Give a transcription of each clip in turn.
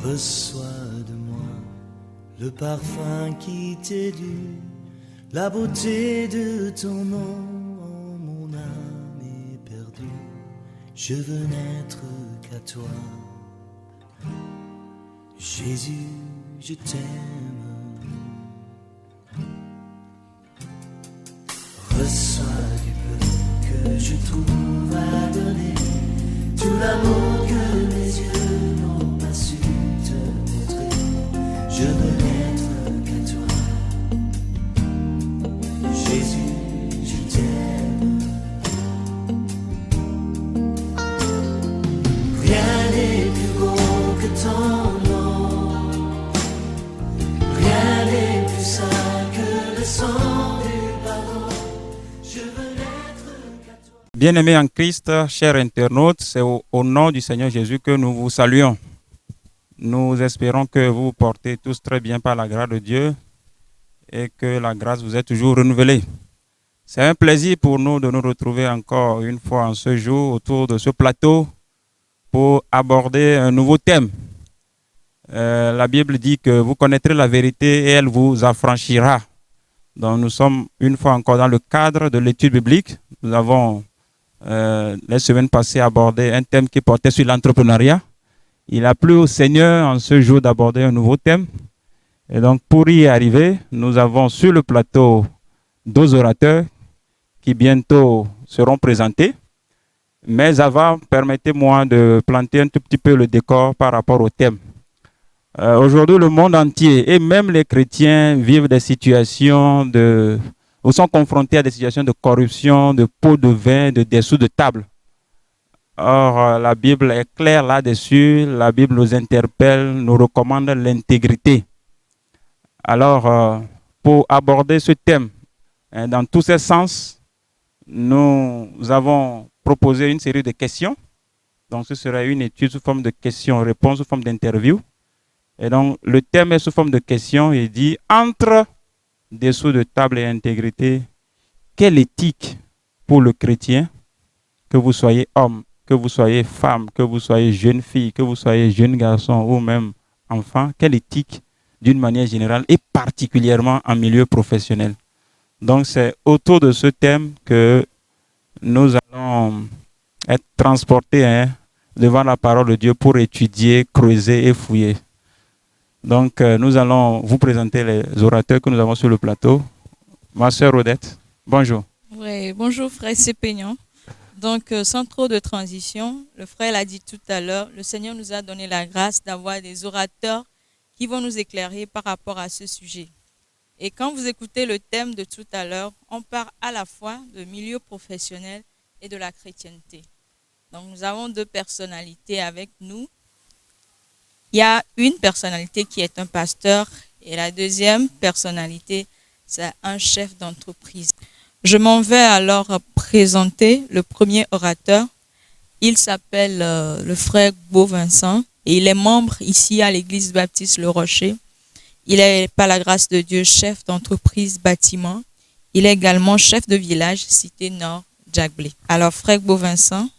Reçois de moi le parfum qui t'est dû, la beauté de ton nom, oh, mon âme est perdue. Je veux n'être qu'à toi. Jésus, je t'aime. Reçois du peu que je trouve à donner, tout l'amour que mes yeux n'ont pas su te montrer. Je veux n'être qu'à toi. Jésus, je t'aime. Rien n'est plus beau que ton nom. Rien n'est plus saint que le sang du pardon. Je veux n'être qu'à toi. Bien-aimés en Christ, chers internautes, c'est au nom du Seigneur Jésus que nous vous saluons. Nous espérons que vous vous portez tous très bien par la grâce de Dieu et que la grâce vous est toujours renouvelée. C'est un plaisir pour nous de nous retrouver encore une fois en ce jour autour de ce plateau pour aborder un nouveau thème. La Bible dit que vous connaîtrez la vérité et elle vous affranchira. Donc nous sommes une fois encore dans le cadre de l'étude biblique. Nous avons les semaines passées abordé un thème qui portait sur l'entrepreneuriat. Il a plu au Seigneur en ce jour d'aborder un nouveau thème. Et donc pour y arriver, nous avons sur le plateau deux orateurs qui bientôt seront présentés. Mais avant, permettez-moi de planter un tout petit peu le décor par rapport au thème. Aujourd'hui, le monde entier et même les chrétiens vivent des situations ou sont confrontés à des situations de corruption, de pots de vin, de dessous de table. Or, la Bible est claire là-dessus. La Bible nous interpelle, nous recommande l'intégrité. Alors, pour aborder ce thème dans tous ses sens, nous avons proposé une série de questions. Donc, ce sera une étude sous forme de questions-réponses, sous forme d'interview. Et donc, le thème est sous forme de questions. Il dit, entre dessous de table et intégrité, quelle éthique pour le chrétien, que vous soyez homme, que vous soyez femme, que vous soyez jeune fille, que vous soyez jeune garçon ou même enfant, quelle éthique d'une manière générale et particulièrement en milieu professionnel. Donc, c'est autour de ce thème que nous allons être transportés devant la parole de Dieu pour étudier, creuser et fouiller. Donc, nous allons vous présenter les orateurs que nous avons sur le plateau. Ma sœur Odette, bonjour. Oui, bonjour frère Sépignon. Donc, sans trop de transition, le frère l'a dit tout à l'heure, le Seigneur nous a donné la grâce d'avoir des orateurs qui vont nous éclairer par rapport à ce sujet. Et quand vous écoutez le thème de tout à l'heure, on parle à la fois de milieu professionnel et de la chrétienté. Donc, nous avons deux personnalités avec nous. Il y a une personnalité qui est un pasteur et la deuxième personnalité, c'est un chef d'entreprise. Je m'en vais alors présenter le premier orateur. Il s'appelle le frère Beau Vincent et il est membre ici à l'église baptiste Le Rocher. Il est, par la grâce de Dieu, chef d'entreprise bâtiment. Il est également chef de village, cité Nord, Djagblé. Alors, frère Beau Vincent,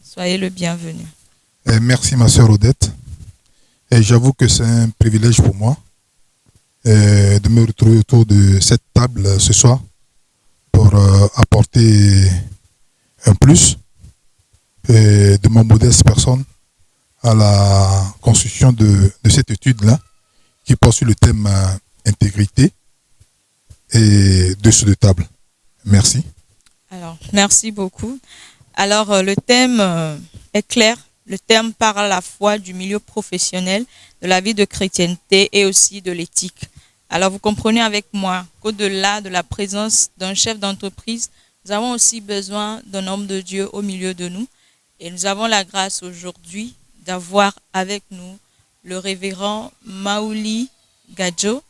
soyez le bienvenu. Merci ma sœur Odette. Et j'avoue que c'est un privilège pour moi de me retrouver autour de cette table ce soir pour apporter un plus de ma modeste personne à la construction de cette étude-là qui porte sur le thème intégrité et dessous de table. Merci. Alors, merci beaucoup. Alors, le thème est clair. Le thème parle à la fois du milieu professionnel, de la vie de chrétienté et aussi de l'éthique. Alors, vous comprenez avec moi qu'au-delà de la présence d'un chef d'entreprise, nous avons aussi besoin d'un homme de Dieu au milieu de nous. Et nous avons la grâce aujourd'hui d'avoir avec nous le révérend Maouli Gadjo,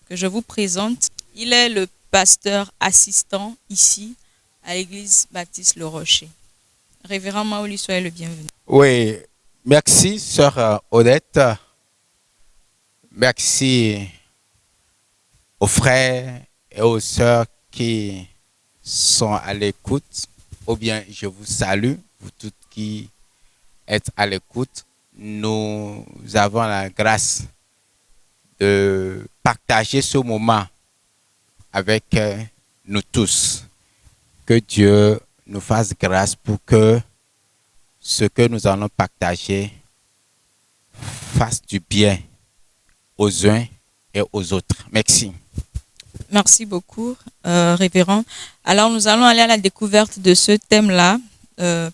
que je vous présente. Il est le pasteur assistant ici à l'église baptiste Le Rocher. Révérend Maouli, soyez le bienvenu. Oui, merci sœur Odette. Merci aux frères et aux sœurs qui sont à l'écoute. Ou bien je vous salue, vous toutes qui êtes à l'écoute nous avons la grâce de partager ce moment avec nous tous. Que Dieu nous fasse grâce pour que ce que nous allons partager fasse du bien aux uns et aux autres. Merci. Merci beaucoup, révérend. Alors, nous allons aller à la découverte de ce thème-là,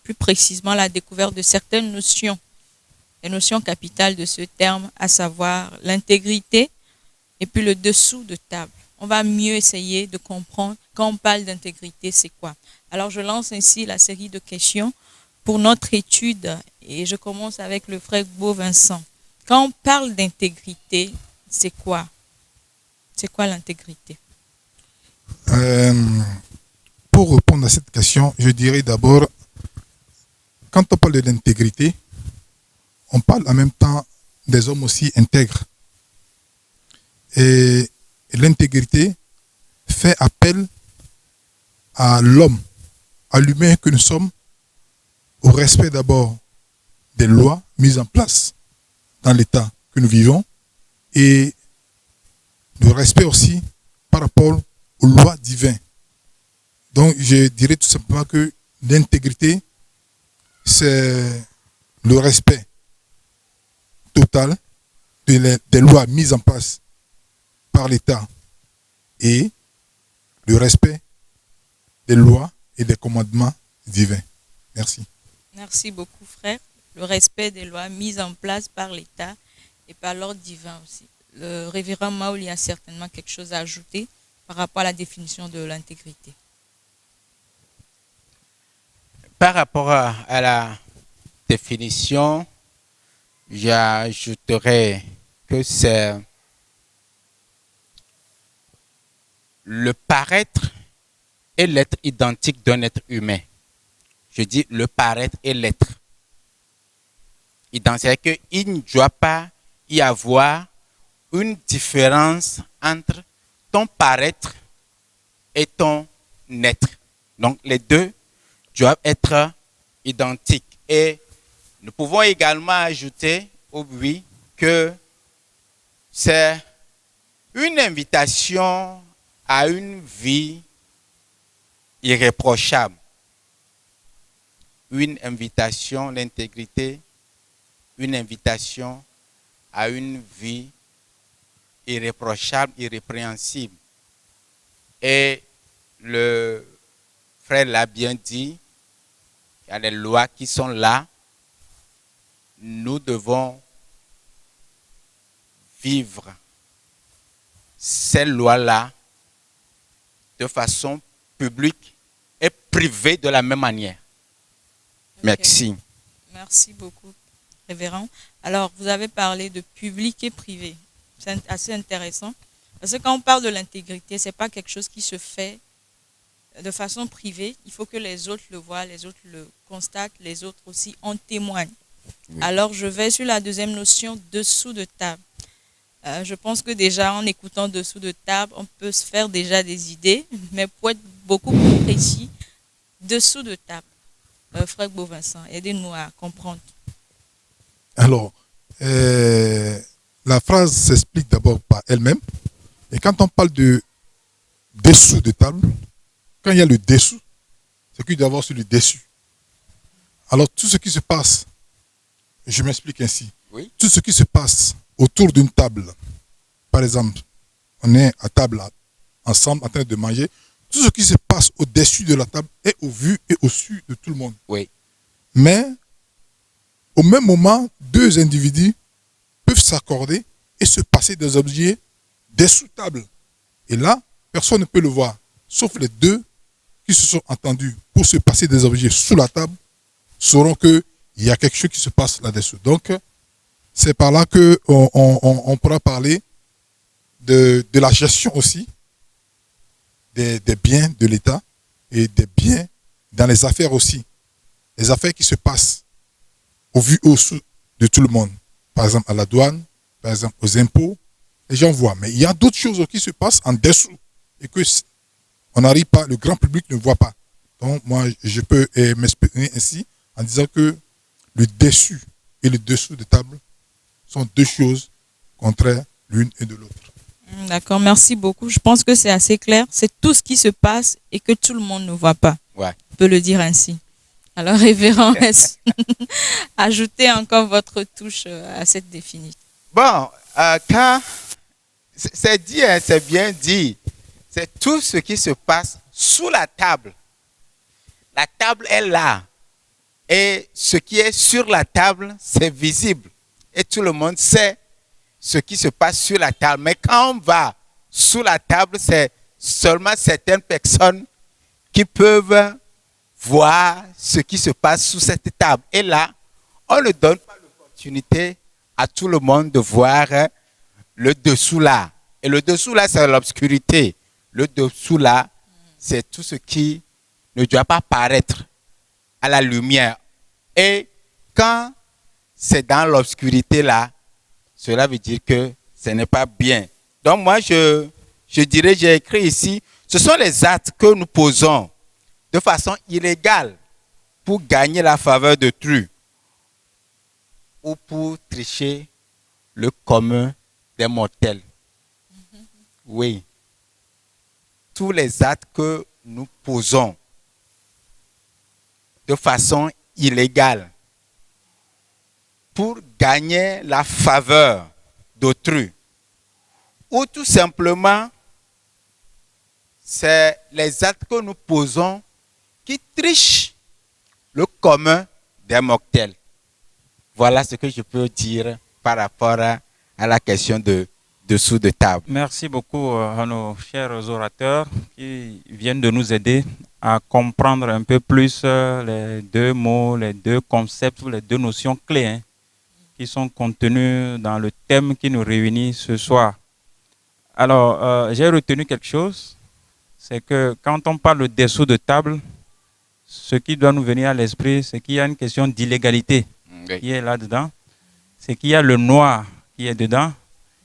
plus précisément la découverte de certaines notions, les notions capitales de ce terme, à savoir l'intégrité et puis le dessous de table. On va mieux essayer de comprendre quand on parle d'intégrité, c'est quoi. Alors, je lance ainsi la série de questions pour notre étude et je commence avec le frère Beau Vincent. Quand on parle d'intégrité, c'est quoi? C'est quoi l'intégrité? Pour répondre à cette question, je dirais d'abord, quand on parle de l'intégrité, on parle en même temps des hommes aussi intègres. Et l'intégrité fait appel à l'homme, à l'humain que nous sommes, au respect d'abord des lois mises en place dans l'état que nous vivons et le respect aussi par rapport aux lois divines. Donc je dirais tout simplement que l'intégrité, c'est le respect total des lois mises en place par l'État et le respect des lois et des commandements divins. Merci. Merci beaucoup, frère. Le respect des lois mises en place par l'État et par l'ordre divin aussi. Le révérend Maouli a certainement quelque chose à ajouter par rapport à la définition de l'intégrité. Par rapport à la définition, j'ajouterais que c'est le paraître et l'être identique d'un être humain. Je dis le paraître et l'être. C'est-à-dire qu'il ne doit pas y avoir une différence entre ton paraître et ton être. Donc les deux doivent être identiques. Et nous pouvons également ajouter, oui, que c'est une invitation à une vie irréprochable. Une invitation, l'intégrité, une invitation à une vie irréprochable, irrépréhensible. Et le frère l'a bien dit, il y a des lois qui sont là. Nous devons vivre ces lois-là de façon publique et privée de la même manière. Okay. Merci. Merci beaucoup, révérend. Alors, vous avez parlé de public et privé. C'est assez intéressant. Parce que quand on parle de l'intégrité, ce n'est pas quelque chose qui se fait de façon privée. Il faut que les autres le voient, les autres le constatent, les autres aussi en témoignent. Oui. Alors, je vais sur la deuxième notion, dessous de table. Je pense que déjà, en écoutant dessous de table, on peut se faire déjà des idées, mais pour être beaucoup plus précis, dessous de table. Frère Beau Vincent, aidez-nous à comprendre. Alors, la phrase s'explique d'abord par elle-même. Et quand on parle de dessous de table, quand il y a le dessous, c'est qu'il doit y avoir sur le dessus. Alors, tout ce qui se passe, je m'explique ainsi. Oui. Tout ce qui se passe autour d'une table, par exemple, on est à table ensemble en train de manger, tout ce qui se passe au-dessus de la table est au vu et au su de tout le monde. Oui. Mais, au même moment, deux individus peuvent s'accorder et se passer des objets dessous table. Et là, personne ne peut le voir, sauf les deux qui se sont entendus pour se passer des objets sous la table, sauront qu'il y a quelque chose qui se passe là-dessous. Donc, c'est par là qu'on pourra parler de la gestion aussi des biens de l'État et des biens dans les affaires aussi. Les affaires qui se passent au vu et au su de tout le monde. Par exemple, à la douane, par exemple, aux impôts, les gens voient. Mais il y a d'autres choses qui se passent en dessous et que on n'arrive pas, le grand public ne voit pas. Donc, moi, je peux m'exprimer ainsi en disant que le dessus et le dessous de table sont deux choses contraires l'une et de l'autre. D'accord, merci beaucoup. Je pense que c'est assez clair. C'est tout ce qui se passe et que tout le monde ne voit pas. Ouais. On peut le dire ainsi. Alors, révérend, ajoutez encore votre touche à cette définition. Bon, quand c'est dit, hein, c'est bien dit, c'est tout ce qui se passe sous la table. La table est là. Et ce qui est sur la table, c'est visible. Et tout le monde sait ce qui se passe sur la table. Mais quand on va sous la table, c'est seulement certaines personnes qui peuvent voir ce qui se passe sous cette table. Et là, on ne donne pas l'opportunité à tout le monde de voir le dessous là. Et le dessous là, c'est l'obscurité. Le dessous là, c'est tout ce qui ne doit pas paraître à la lumière. Et quand c'est dans l'obscurité là, cela veut dire que ce n'est pas bien. Donc moi, je dirais, j'ai écrit ici, ce sont les actes que nous posons de façon illégale pour gagner la faveur d'autrui ou pour tricher le commun des mortels. Oui. Tous les actes que nous posons de façon illégale pour gagner la faveur d'autrui. Ou tout simplement, c'est les actes que nous posons qui trichent le commun des mortels. Voilà ce que je peux dire par rapport à la question de dessous de table. Merci beaucoup à nos chers orateurs qui viennent de nous aider à comprendre un peu plus les deux mots, les deux concepts, les deux notions clés hein, qui sont contenues dans le thème qui nous réunit ce soir. Alors, j'ai retenu quelque chose, c'est que quand on parle de dessous de table, ce qui doit nous venir à l'esprit, c'est qu'il y a une question d'illégalité qui est là-dedans, c'est qu'il y a le noir qui est dedans,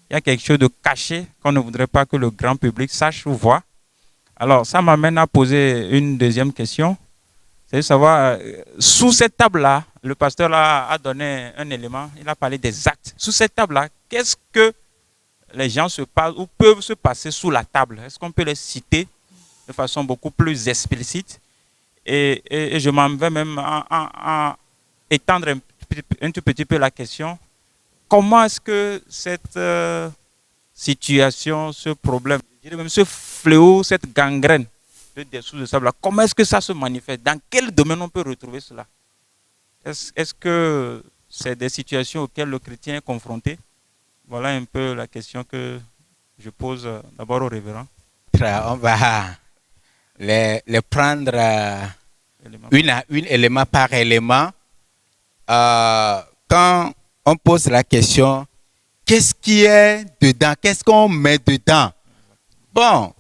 il y a quelque chose de caché qu'on ne voudrait pas que le grand public sache ou voit. Alors, ça m'amène à poser une deuxième question, c'est de savoir, sous cette table-là, le pasteur là a donné un élément, il a parlé des actes. Sous cette table-là, qu'est-ce que les gens se passent ou peuvent se passer sous la table? Est-ce qu'on peut les citer de façon beaucoup plus explicite? Et je m'en vais même à étendre un tout petit peu la question. Comment est-ce que cette situation, ce problème, je dirais même ce fléau, cette gangrène de dessous de sable, comment est-ce que ça se manifeste? Dans quel domaine on peut retrouver cela? Est-ce que c'est des situations auxquelles le chrétien est confronté? Voilà un peu la question que je pose d'abord au révérend. On va les prendre une élément par élément. Quand on pose la question, qu'est-ce qui est dedans? Qu'est-ce qu'on met dedans? Bon,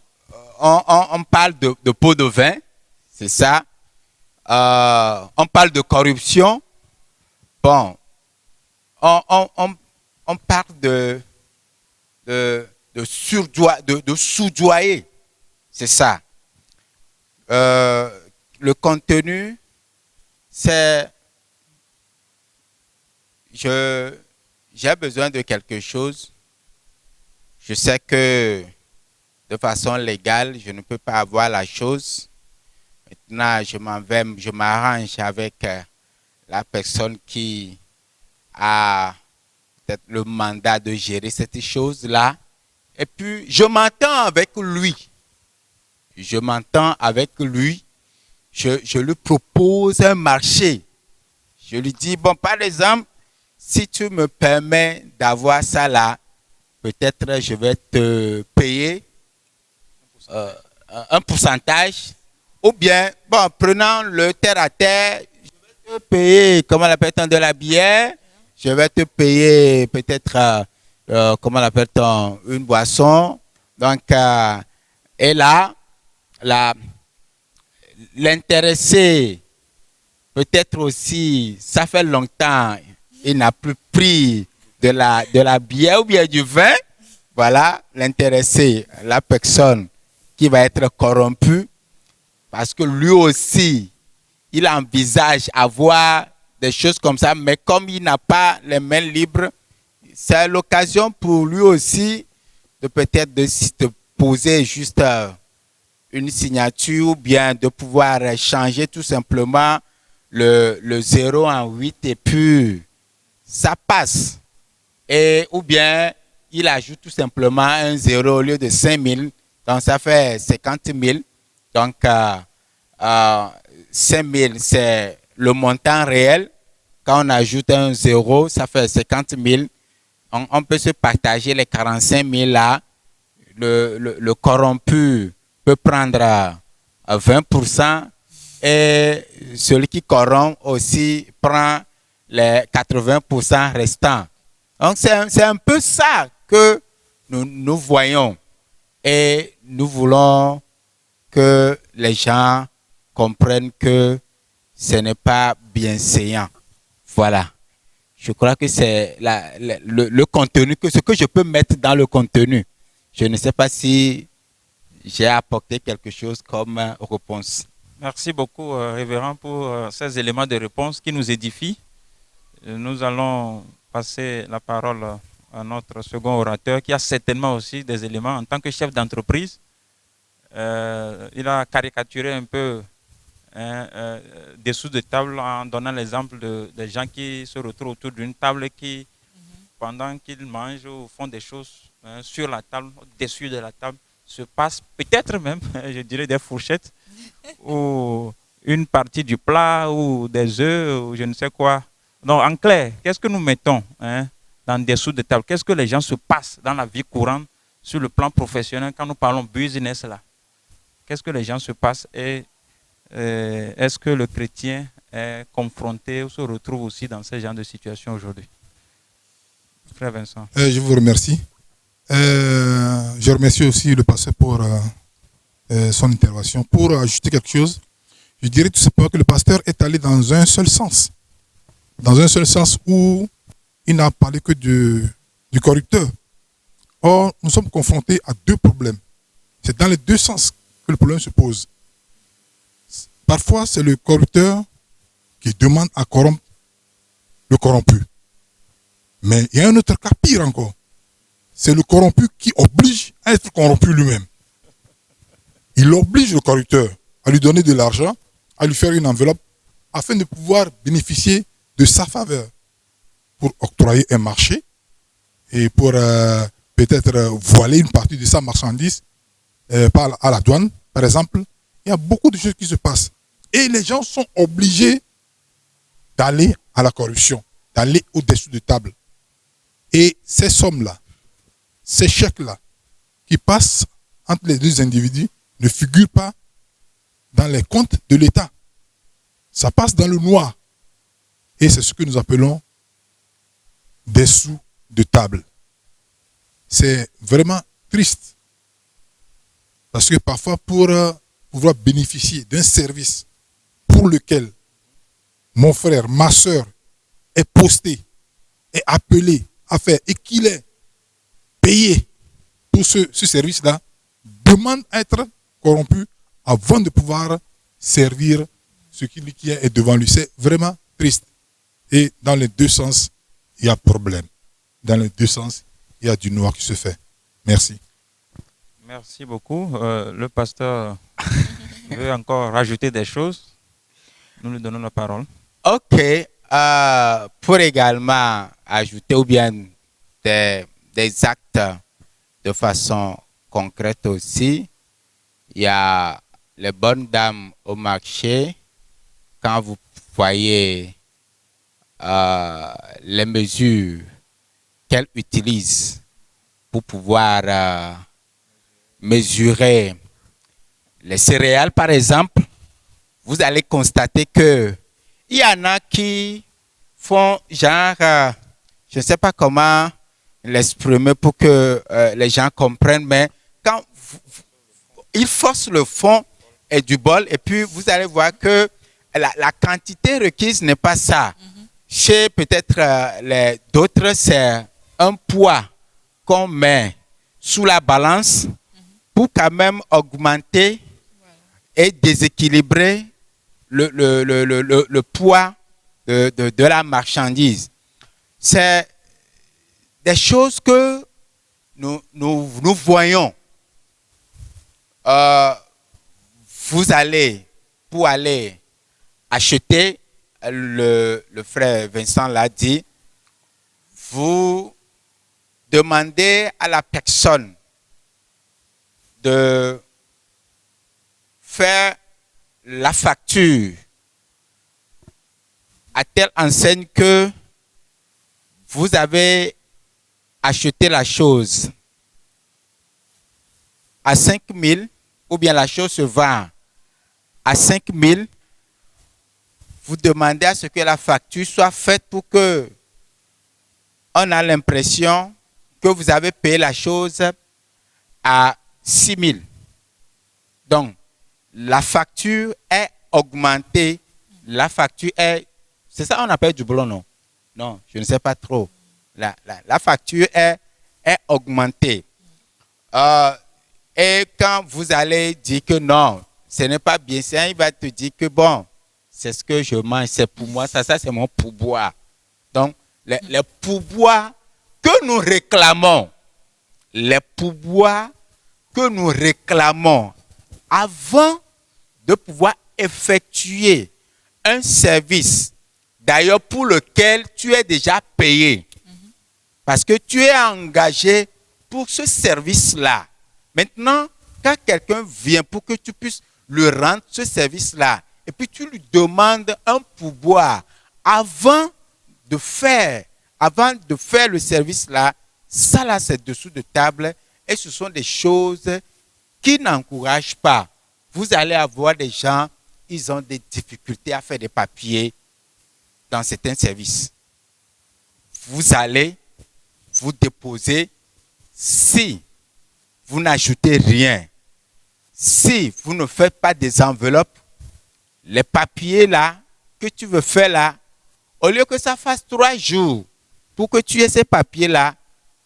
on parle de pot de vin, c'est ça. On parle de corruption. Bon, on parle de soudoyer, c'est ça. Le contenu, c'est j'ai besoin de quelque chose. Je sais que de façon légale, je ne peux pas avoir la chose. Maintenant, je m'arrange avec la personne qui a peut-être le mandat de gérer cette chose-là. Et puis, je m'entends avec lui. Je lui propose un marché. Je lui dis, bon, par exemple, si tu me permets d'avoir ça là, peut-être je vais te payer un pourcentage. Ou bien, bon, prenant le terre à terre, je vais te payer, comment l'appelle-t-on, de la bière. Je vais te payer peut-être, comment l'appelle-t-on, une boisson. Donc, et là, l'intéressé, peut-être aussi, ça fait longtemps, il n'a plus pris de la bière ou bien du vin. Voilà, l'intéressé, la personne qui va être corrompue, parce que lui aussi, il envisage avoir des choses comme ça, mais comme il n'a pas les mains libres, c'est l'occasion pour lui aussi de peut-être de poser juste une signature ou bien de pouvoir changer tout simplement le 0 en 8 et puis ça passe. Et, ou bien il ajoute tout simplement un 0 au lieu de 5 000, donc ça fait 50 000. Donc 5 000 c'est le montant réel. Quand on ajoute un 0, ça fait 50 000. On peut se partager les 45 000 là. Le corrompu peut prendre 20% et celui qui corrompt aussi prend les 80% restants. Donc c'est un peu ça que nous voyons et nous voulons que les gens comprennent que ce n'est pas bienséant. Voilà. Je crois que c'est le contenu, ce que je peux mettre dans le contenu. Je ne sais pas si j'ai apporté quelque chose comme réponse. Merci beaucoup, révérend, pour ces éléments de réponse qui nous édifient. Nous allons passer la parole à notre second orateur qui a certainement aussi des éléments en tant que chef d'entreprise. Il a caricaturé un peu dessous de table en donnant l'exemple des gens qui se retrouvent autour d'une table et qui, pendant qu'ils mangent ou font des choses sur la table, au-dessus de la table, se passent peut-être même, je dirais, des fourchettes ou une partie du plat ou des œufs ou je ne sais quoi. Donc, en clair, qu'est-ce que nous mettons dans dessous de table? Qu'est-ce que les gens se passent dans la vie courante sur le plan professionnel quand nous parlons business là? Qu'est-ce que les gens se passent et est-ce que le chrétien est confronté ou se retrouve aussi dans ce genre de situation aujourd'hui? Frère Vincent. Je vous remercie. Je remercie aussi le pasteur pour son intervention. Pour ajouter quelque chose, je dirais tout simplement que le pasteur est allé dans un seul sens. Dans un seul sens où il n'a parlé que du corrupteur. Or, nous sommes confrontés à deux problèmes. C'est dans les deux sens que le problème se pose. Parfois, c'est le corrupteur qui demande à corrompre le corrompu. Mais il y a un autre cas pire encore. C'est le corrompu qui oblige à être corrompu lui-même. Il oblige le corrupteur à lui donner de l'argent, à lui faire une enveloppe, afin de pouvoir bénéficier de sa faveur pour octroyer un marché et pour peut-être voiler une partie de sa marchandise à la douane, par exemple. Il y a beaucoup de choses qui se passent. Et les gens sont obligés d'aller à la corruption, d'aller au-dessus de table. Et ces sommes-là, ces chèques-là, qui passent entre les deux individus, ne figurent pas dans les comptes de l'État. Ça passe dans le noir. Et c'est ce que nous appelons des sous de table. C'est vraiment triste. Parce que parfois, pour pouvoir bénéficier d'un service pour lequel mon frère, ma soeur est posté, est appelé à faire et qu'il est payé pour ce service-là, demande à être corrompu avant de pouvoir servir ce qui est devant lui. C'est vraiment triste. Et dans les deux sens, il y a problème. Dans les deux sens, il y a du noir qui se fait. Merci. Merci beaucoup. Le pasteur veut encore rajouter des choses. Nous lui donnons la parole. Ok. Pour également ajouter ou bien des actes de façon concrète aussi, il y a les bonnes dames au marché. Quand vous voyez les mesures qu'elles utilisent pour pouvoir mesurer les céréales, par exemple, vous allez constater que il y en a qui font genre, je ne sais pas comment l'exprimer pour que les gens comprennent, mais quand ils forcent le fond et du bol, et puis vous allez voir que la quantité requise n'est pas ça. Chez peut-être d'autres, c'est un poids qu'on met sous la balance pour quand même augmenter et déséquilibrer le poids de la marchandise. C'est des choses que nous voyons. Vous allez, pour aller acheter, le frère Vincent l'a dit, vous demandez à la personne de faire la facture à telle enseigne que vous avez acheté la chose à 5 000, ou bien la chose se vend à 5 000, vous demandez à ce que la facture soit faite pour que on a l'impression que vous avez payé la chose à 6 000. Donc, la facture est augmentée. La facture est... C'est ça qu'on appelle du blond, non? Non, je ne sais pas trop. La facture est augmentée. Et quand vous allez dire que non, ce n'est pas bien ça, il va te dire que bon, c'est ce que je mange, c'est pour moi, ça c'est mon pourboire. Donc, les pourboires que nous réclamons, avant de pouvoir effectuer un service, d'ailleurs pour lequel tu es déjà payé, parce que tu es engagé pour ce service-là. Maintenant, quand quelqu'un vient pour que tu puisses lui rendre ce service-là, et puis tu lui demandes un pourboire avant de faire le service-là, ça là c'est dessous de table et ce sont des choses qui n'encouragent pas. Vous allez avoir des gens, ils ont des difficultés à faire des papiers dans certains services. Vous allez vous déposer, si vous n'ajoutez rien, si vous ne faites pas des enveloppes, les papiers là, que tu veux faire là, au lieu que ça fasse 3 jours pour que tu aies ces papiers là,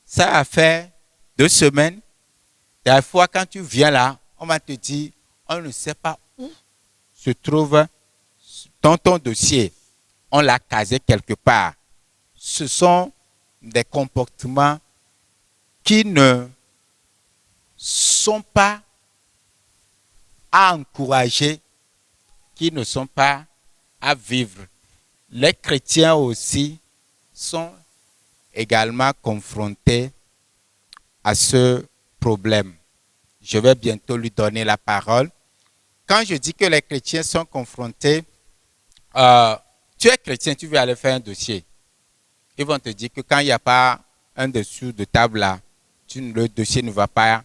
ça va faire 2 semaines. Des fois, quand tu viens là, on va te dire, on ne sait pas où se trouve ton dossier. On l'a casé quelque part. Ce sont des comportements qui ne sont pas à encourager, qui ne sont pas à vivre. Les chrétiens aussi sont également confrontés à ce problème. Je vais bientôt lui donner la parole. Quand je dis que les chrétiens sont confrontés, tu es chrétien, tu veux aller faire un dossier. Ils vont te dire que quand il n'y a pas un dessous de table là, le dossier ne va pas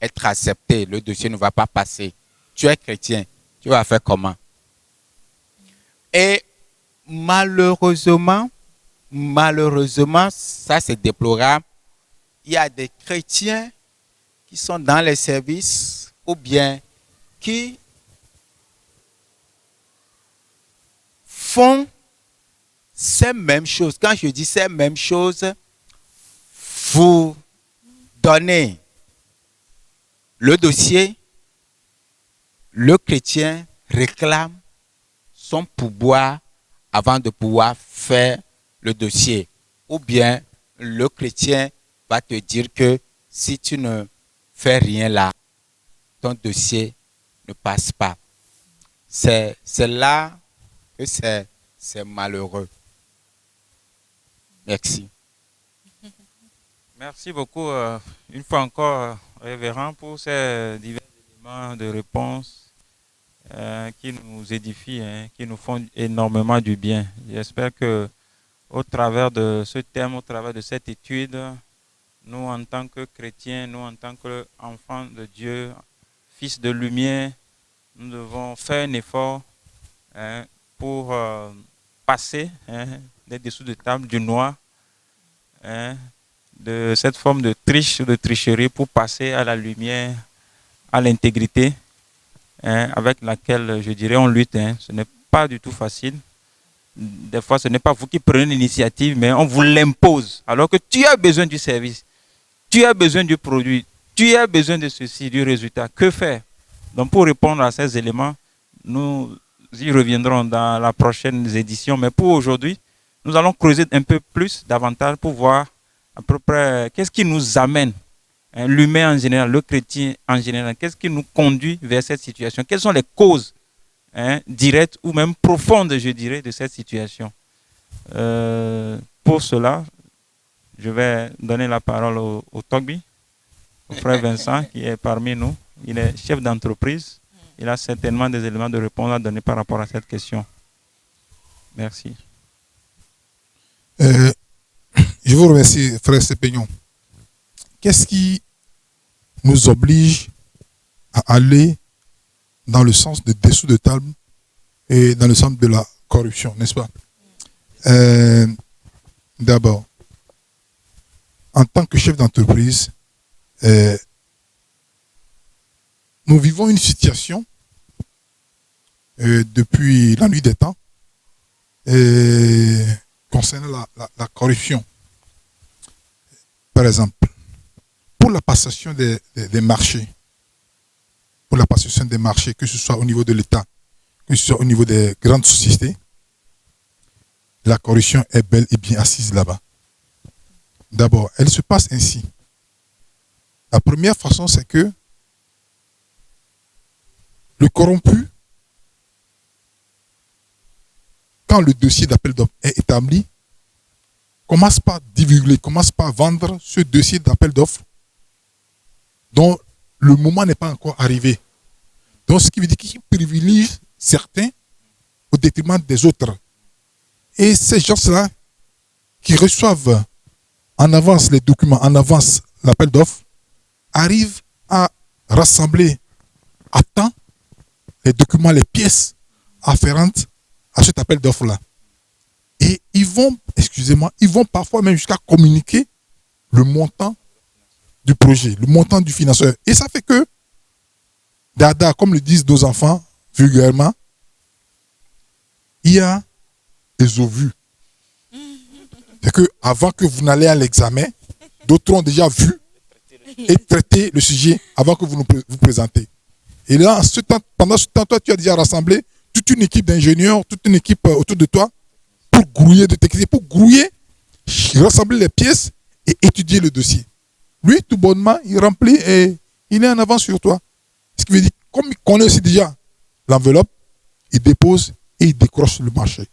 être accepté, le dossier ne va pas passer. Tu es chrétien, tu vas faire comment? Et malheureusement, ça c'est déplorable, il y a des chrétiens qui sont dans les services ou bien qui font ces mêmes choses. Quand je dis ces mêmes choses, vous donnez le dossier, le chrétien réclame son pourboire avant de pouvoir faire le dossier. Ou bien le chrétien va te dire que si tu ne fais rien là, ton dossier ne passe pas. C'est là que c'est malheureux. Merci. Merci beaucoup, une fois encore, révérend, pour ces divers éléments de réponse qui nous édifient, qui nous font énormément du bien. J'espère que au travers de ce thème, au travers de cette étude, nous, en tant que chrétiens, nous, en tant qu'enfants de Dieu, fils de lumière, nous devons faire un effort pour passer des dessous de table, du noir, de cette forme de triche ou de tricherie pour passer à la lumière, à l'intégrité avec laquelle, je dirais, on lutte. Ce n'est pas du tout facile. Des fois, ce n'est pas vous qui prenez l'initiative, mais on vous l'impose. Alors que tu as besoin du service, tu as besoin du produit, tu as besoin de ceci, du résultat. Que faire? Donc, pour répondre à ces éléments, nous y reviendrons dans la prochaine édition. Mais pour aujourd'hui, nous allons creuser un peu plus, davantage, pour voir à peu près qu'est-ce qui nous amène, hein, l'humain en général, le chrétien en général, qu'est-ce qui nous conduit vers cette situation, quelles sont les causes, hein, directes ou même profondes, je dirais, de cette situation. Pour cela, je vais donner la parole au Togbi, au frère Vincent, qui est parmi nous. Il est chef d'entreprise. Il a certainement des éléments de réponse à donner par rapport à cette question. Merci. Je vous remercie, frère Sépignon. Qu'est-ce qui nous oblige à aller dans le sens de dessous de table et dans le sens de la corruption, n'est-ce pas? D'abord, en tant que chef d'entreprise, nous vivons une situation depuis la nuit des temps concernant la corruption. Par exemple, pour la passation des marchés, que ce soit au niveau de l'État, que ce soit au niveau des grandes sociétés, la corruption est bel et bien assise là-bas. D'abord, elle se passe ainsi. La première façon, c'est que le corrompu, quand le dossier d'appel d'offres est établi, commence par divulguer, commence par vendre ce dossier d'appel d'offres dont le moment n'est pas encore arrivé. Donc, ce qui veut dire qu'il privilégie certains au détriment des autres. Et ces gens-là qui reçoivent en avance les documents, en avance l'appel d'offres, arrivent à rassembler à temps les documents, les pièces afférentes à cet appel d'offres-là. Et ils vont parfois même jusqu'à communiquer le montant du projet, le montant du financeur. Et ça fait que, dada, comme le disent nos enfants vulgairement, il y a des ovus. C'est que avant que vous n'allez à l'examen, d'autres ont déjà vu et traité le sujet avant que vous vous présentez. Et là, pendant ce temps, toi, tu as déjà rassemblé toute une équipe d'ingénieurs, toute une équipe autour de toi pour grouiller de techniciens, pour grouiller, rassembler les pièces et étudier le dossier. Lui, tout bonnement, il remplit et il est en avance sur toi. Ce qui veut dire, comme il connaît aussi déjà l'enveloppe, il dépose et il décroche le marché.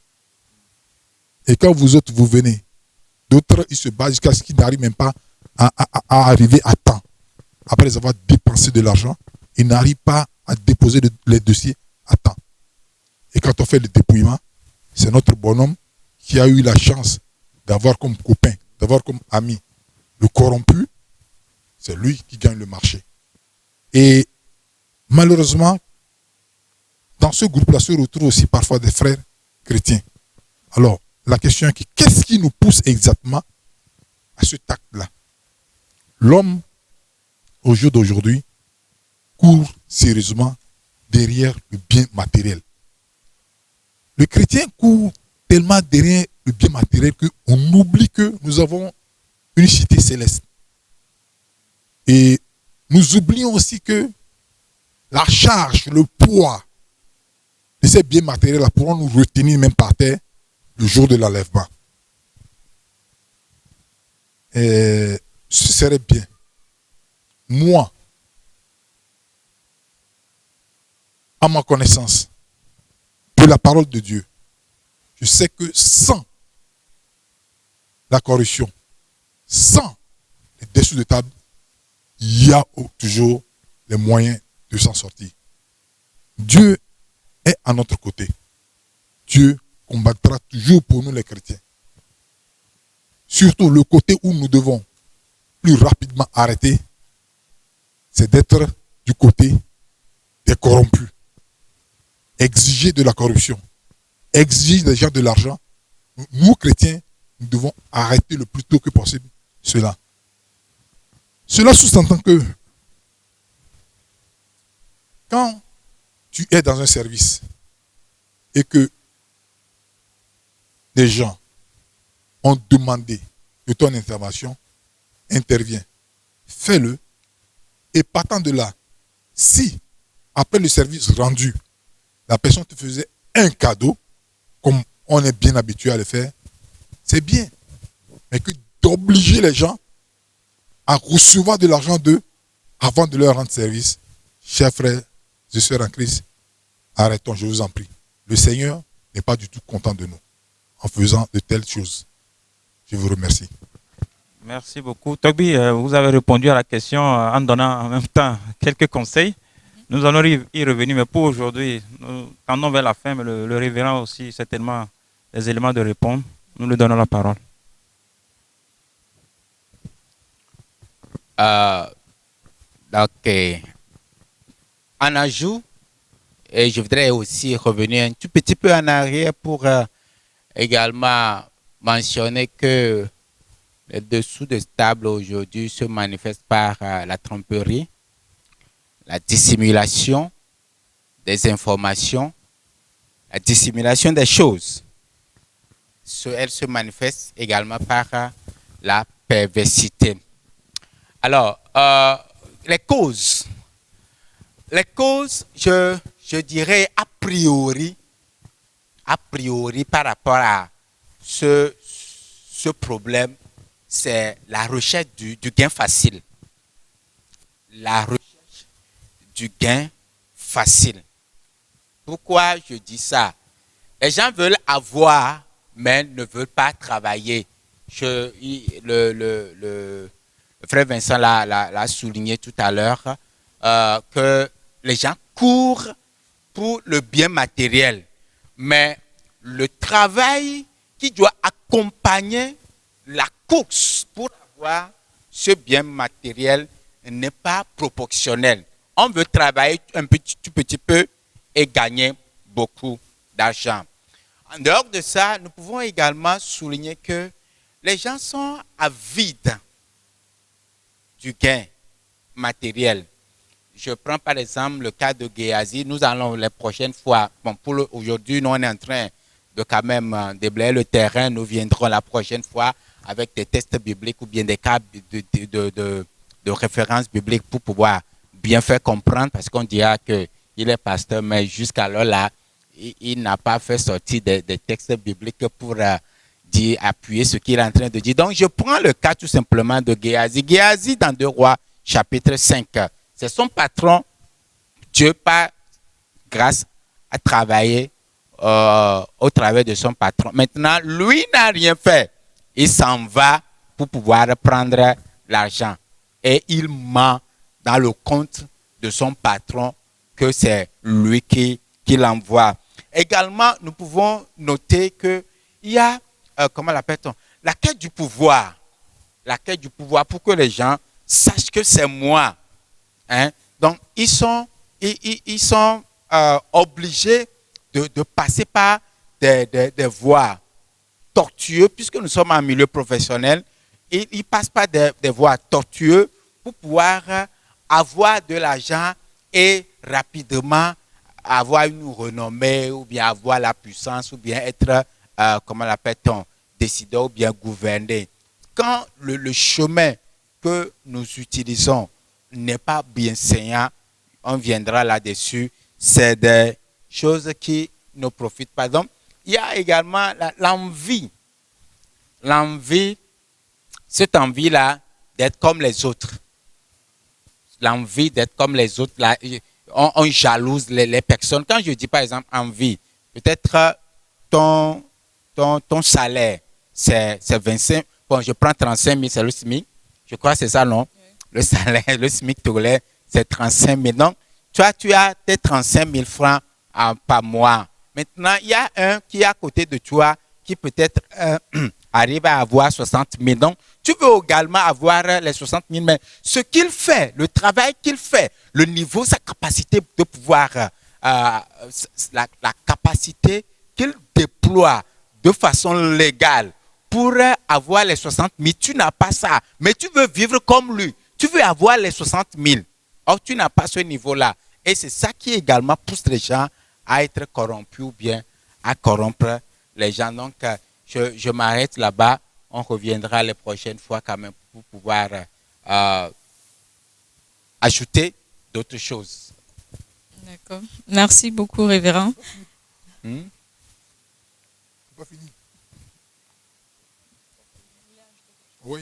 Et quand vous autres, vous venez, d'autres, ils se battent jusqu'à ce qu'ils n'arrivent même pas à arriver à temps. Après les avoir dépensé de l'argent, ils n'arrivent pas à déposer les dossiers à temps. Et quand on fait le dépouillement, c'est notre bonhomme qui a eu la chance d'avoir comme copain, d'avoir comme ami le corrompu, c'est lui qui gagne le marché. Et malheureusement, dans ce groupe-là se retrouvent aussi parfois des frères chrétiens. Alors, la question est qu'est-ce qui nous pousse exactement à ce acte-là? L'homme, au jour d'aujourd'hui, court sérieusement derrière le bien matériel. Le chrétien court tellement derrière le bien matériel qu'on oublie que nous avons une cité céleste. Et nous oublions aussi que la charge, le poids de ces biens matériels-là pourront nous retenir même par terre le jour de l'enlèvement. Et ce serait bien. Moi, à ma connaissance de la parole de Dieu, je sais que sans la corruption, sans les dessous de table, il y a toujours les moyens de s'en sortir. Dieu est à notre côté. Dieu combattra toujours pour nous les chrétiens. Surtout le côté où nous devons plus rapidement arrêter, c'est d'être du côté des corrompus. Exiger de la corruption, exiger des gens de l'argent. Nous, chrétiens, nous devons arrêter le plus tôt que possible cela. Cela sous-entend que quand tu es dans un service et que des gens ont demandé de ton intervention, interviens, fais-le, et partant de là, si après le service rendu, la personne te faisait un cadeau, comme on est bien habitué à le faire, c'est bien. Mais que d'obliger les gens à recevoir de l'argent d'eux avant de leur rendre service, chers frères et sœurs en Christ, arrêtons, je vous en prie. Le Seigneur n'est pas du tout content de nous en faisant de telles choses. Je vous remercie. Merci beaucoup. Toby, vous avez répondu à la question en donnant en même temps quelques conseils. Nous allons y revenir, mais pour aujourd'hui, nous tendons vers la fin, mais le révérend aussi certainement les éléments de répondre. Nous lui donnons la parole. Donc, en ajout, et je voudrais aussi revenir un tout petit peu en arrière pour également mentionner que les dessous de table aujourd'hui se manifestent par la tromperie, la dissimulation des informations, la dissimulation des choses. Elle se manifeste également par la perversité. Alors, les causes, je dirais a priori par rapport à ce problème, c'est la recherche du gain facile. La recherche du gain facile. Pourquoi je dis ça? Les gens veulent avoir, mais ne veulent pas travailler. Le frère Vincent l'a souligné tout à l'heure, que les gens courent pour le bien matériel. Mais le travail qui doit accompagner la course pour avoir ce bien matériel n'est pas proportionnel. On veut travailler un tout petit peu et gagner beaucoup d'argent. En dehors de ça, nous pouvons également souligner que les gens sont avides du gain matériel. Je prends par exemple le cas de Géasi. Nous allons les prochaines fois, pour aujourd'hui, nous on est en train de quand même déblayer le terrain. Nous viendrons la prochaine fois avec des tests bibliques ou bien des cas de références bibliques pour pouvoir bien faire comprendre, parce qu'on dira qu'il est pasteur, mais jusqu'alors là, il n'a pas fait sortir des textes bibliques pour appuyer ce qu'il est en train de dire. Donc, je prends le cas tout simplement de Géasi. Géasi, dans 2 Rois, chapitre 5, c'est son patron. Dieu, par grâce, a travaillé au travers de son patron. Maintenant, lui n'a rien fait. Il s'en va pour pouvoir prendre l'argent. Et il ment dans le compte de son patron que c'est lui qui l'envoie. Également, nous pouvons noter qu'il y a, comment l'appelle-t-on, la quête du pouvoir. La quête du pouvoir pour que les gens sachent que c'est moi. Hein? Donc, ils sont obligés de passer par des voies tortueuses, puisque nous sommes en milieu professionnel. Ils passent par des voies tortueuses pour pouvoir avoir de l'argent et rapidement avoir une renommée, ou bien avoir la puissance, ou bien être, comment l'appelle-t-on, décideur, ou bien gouverner. Quand le chemin que nous utilisons n'est pas bien saignant, on viendra là-dessus, c'est des choses qui ne profitent pas. Donc, il y a également l'envie. L'envie, cette envie-là d'être comme les autres. L'envie d'être comme les autres, là, on jalouse les personnes. Quand je dis par exemple envie, peut-être ton salaire, c'est 25, bon, je prends 35 000, c'est le SMIC. Je crois que c'est ça, non? Oui. Le salaire, le SMIC togolais, c'est 35 000. Donc, toi, tu as tes 35 000 francs par mois. Maintenant, il y a un qui est à côté de toi qui peut-être arrive à avoir 60 000. Donc, tu veux également avoir les 60 000, mais ce qu'il fait, le travail qu'il fait, le niveau, sa capacité de pouvoir, la capacité qu'il déploie de façon légale pour avoir les 60 000, tu n'as pas ça. Mais tu veux vivre comme lui. Tu veux avoir les 60 000. Or, tu n'as pas ce niveau-là. Et c'est ça qui également pousse les gens à être corrompus ou bien à corrompre les gens. Donc, je m'arrête là-bas. On reviendra les prochaines fois quand même pour pouvoir ajouter d'autres choses. D'accord. Merci beaucoup, révérend. Hmm? C'est pas fini. Oui.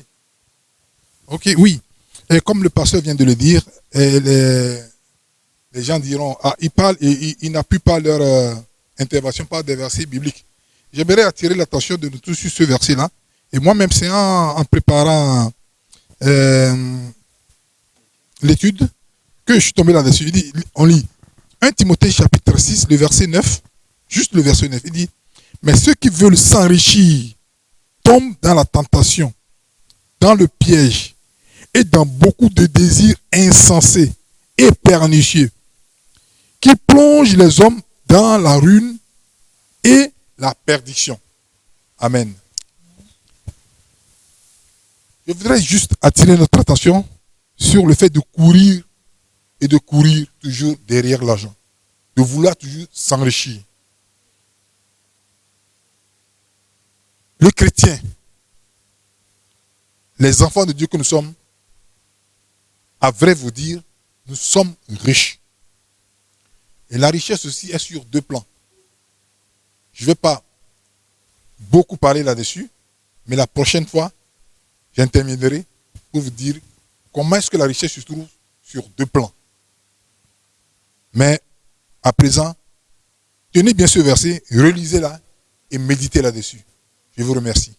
Ok, oui. Et comme le pasteur vient de le dire, les gens diront, ah, ils parlent et ils n'appuient pas leur intervention par des versets bibliques. J'aimerais attirer l'attention de nous tous sur ce verset-là. Et moi-même, c'est en préparant l'étude que je suis tombé là-dessus. Il dit, on lit 1 Timothée chapitre 6, le verset 9, juste le verset 9. Il dit, mais ceux qui veulent s'enrichir tombent dans la tentation, dans le piège et dans beaucoup de désirs insensés et pernicieux qui plongent les hommes dans la ruine et la perdition. Amen. Je voudrais juste attirer notre attention sur le fait de courir et de courir toujours derrière l'argent, de vouloir toujours s'enrichir. Le chrétien, les enfants de Dieu que nous sommes, à vrai vous dire, nous sommes riches. Et la richesse aussi est sur deux plans. Je ne vais pas beaucoup parler là-dessus, mais la prochaine fois, j'interviendrai pour vous dire comment est-ce que la richesse se trouve sur deux plans. Mais à présent, tenez bien ce verset, relisez-la et méditez là-dessus. Je vous remercie.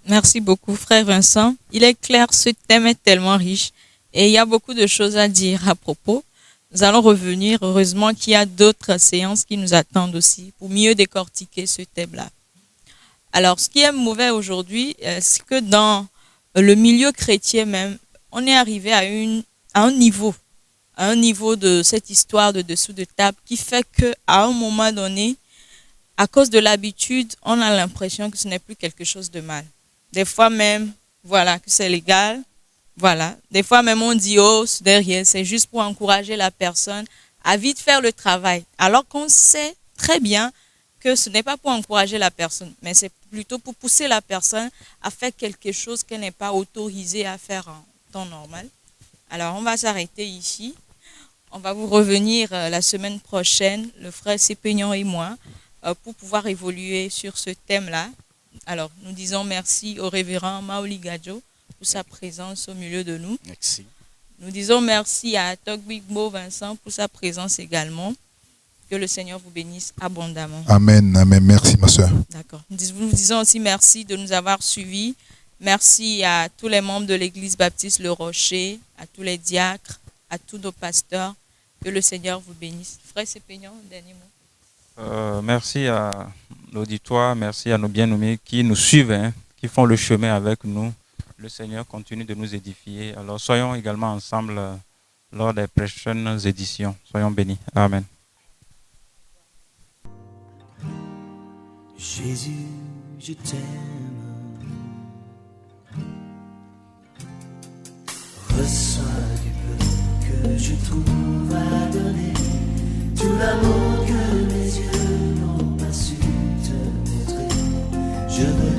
Merci beaucoup, frère Vincent. Il est clair, ce thème est tellement riche et il y a beaucoup de choses à dire à propos. Nous allons revenir. Heureusement qu'il y a d'autres séances qui nous attendent aussi pour mieux décortiquer ce thème-là. Alors, ce qui est mauvais aujourd'hui, c'est que dans le milieu chrétien même, on est arrivé à un niveau de cette histoire de dessous de table qui fait qu'à un moment donné, à cause de l'habitude, on a l'impression que ce n'est plus quelque chose de mal. Des fois même, voilà, que c'est légal. Voilà. Des fois même, on dit, oh, derrière, c'est juste pour encourager la personne à vite faire le travail. Alors qu'on sait très bien que ce n'est pas pour encourager la personne, mais c'est plutôt pour pousser la personne à faire quelque chose qu'elle n'est pas autorisée à faire en temps normal. Alors, on va s'arrêter ici. On va vous revenir la semaine prochaine, le frère Sépignon et moi, pour pouvoir évoluer sur ce thème-là. Alors, nous disons merci au révérend Maoli Gadjo pour sa présence au milieu de nous. Merci. Nous disons merci à Togbigbo Vincent pour sa présence également. Que le Seigneur vous bénisse abondamment. Amen, amen. Merci, ma soeur. D'accord. Nous disons aussi merci de nous avoir suivis. Merci à tous les membres de l'Église baptiste Le Rocher, à tous les diacres, à tous nos pasteurs. Que le Seigneur vous bénisse. Frère Sépignon, dernier mot. Merci à l'auditoire, merci à nos bien-nommés qui nous suivent, hein, qui font le chemin avec nous. Le Seigneur continue de nous édifier. Alors soyons également ensemble lors des prochaines éditions. Soyons bénis. Amen. Jésus, je t'aime. Reçois du peu que je trouve à donner, tout l'amour que mes yeux n'ont pas su te montrer. Je veux